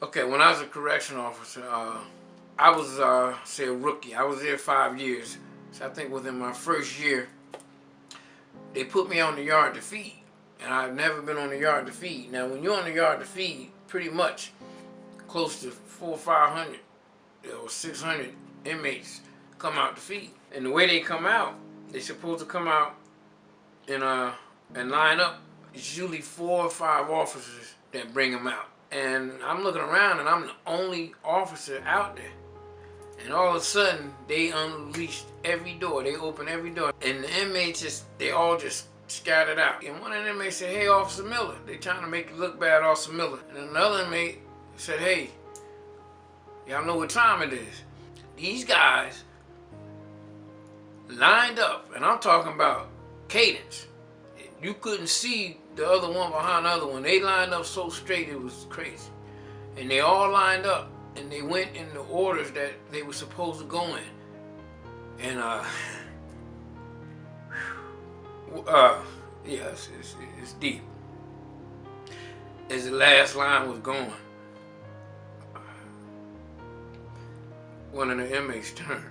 Okay, when I was a correction officer, I was, say, a rookie. I was there 5 years. So I think within my first year, they put me on the yard to feed. And I've never been on the yard to feed. Now, when you're on the yard to feed, pretty much close to 400 or 500 or 600 inmates come out to feed. And the way they come out, they're supposed to come out and line up. It's usually 4 or 5 officers that bring them out. And I'm looking around and I'm the only officer out there. And all of a sudden, they unleashed every door. They opened every door. And the inmates, they all just scattered out. And one of the inmates said, "Hey, Officer Miller." They trying to make it look bad, Officer Miller. And another inmate said, "Hey, y'all know what time it is." These guys lined up, and I'm talking about cadence. You couldn't see the other one behind the other one. They lined up so straight, it was crazy. And they all lined up, and they went in the orders that they were supposed to go in. And yeah, it's deep. As the last line was going, one of the inmates turned.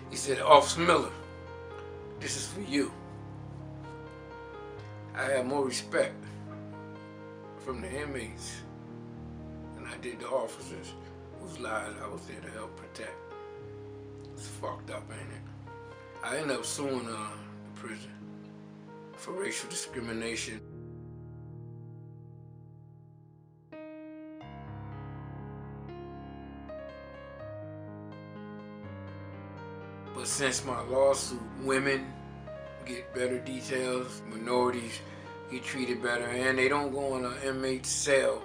He said, "Officer Miller, this is for you." I had more respect from the inmates than I did the officers whose lives I was there to help protect. It's fucked up, ain't it? I ended up suing the prison for racial discrimination. But since my lawsuit, women get better details, minorities get treated better, and they don't go in an inmate cell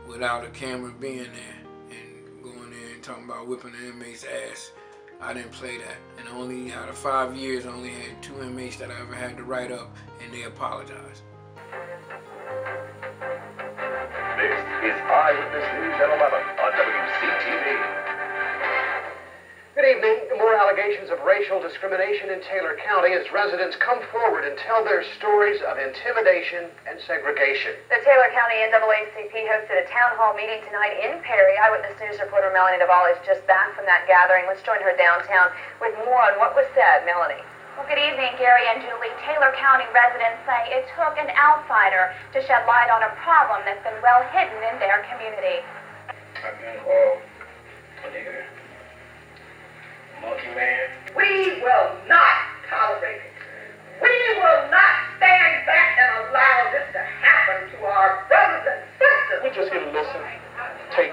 without a camera being there and going there and talking about whipping the inmate's ass. I didn't play that. And only out of 5 years, I only had 2 inmates that I ever had to write up, and they apologized. This is Eyewitness News at 11 on WCTV. Good evening. More allegations of racial discrimination in Taylor County as residents come forward and tell their stories of intimidation and segregation. The Taylor County NAACP hosted a town hall meeting tonight in Perry. Eyewitness News reporter Melanie Duvall is just back from that gathering. Let's join her downtown with more on what was said. Melanie. Well, good evening, Gary and Julie. Taylor County residents say it took an outsider to shed light on a problem that's been well hidden in their community. I've been called a nigger, monkey man. We will not tolerate it. We will not stand back and allow this to happen to our brothers and sisters. We're just here to listen, take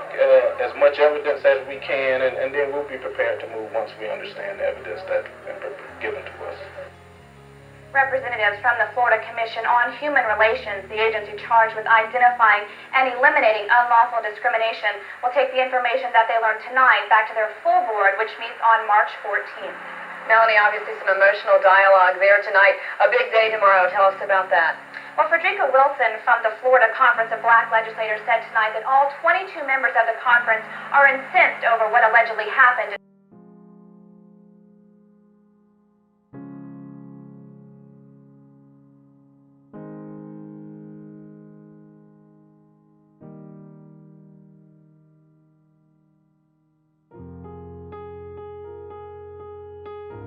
as much evidence as we can, and then we'll be prepared to move once we understand the evidence that's been given to us. Representatives from the Florida Commission on Human Relations, the agency charged with identifying and eliminating unlawful discrimination, will take the information that they learned tonight back to their full board, which meets on March 14th. Melanie, obviously some emotional dialogue there tonight. A big day tomorrow. Tell us about that. Well, Frederica Wilson from the Florida Conference of Black Legislators said tonight that all 22 members of the conference are incensed over what allegedly happened.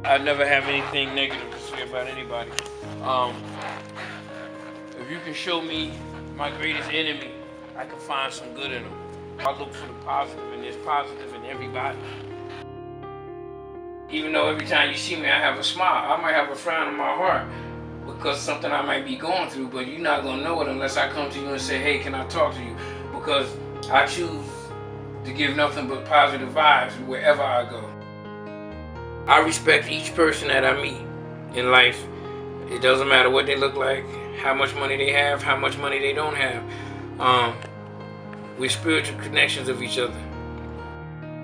I never have anything negative to say about anybody. If you can show me my greatest enemy, I can find some good in them. I look for the positive, and there's positive in everybody. Even though every time you see me, I have a smile. I might have a frown in my heart because something I might be going through, but you're not gonna know it unless I come to you and say, "Hey, can I talk to you?" Because I choose to give nothing but positive vibes wherever I go. I respect each person that I meet in life. It doesn't matter what they look like, how much money they have, how much money they don't have. We're spiritual connections of each other.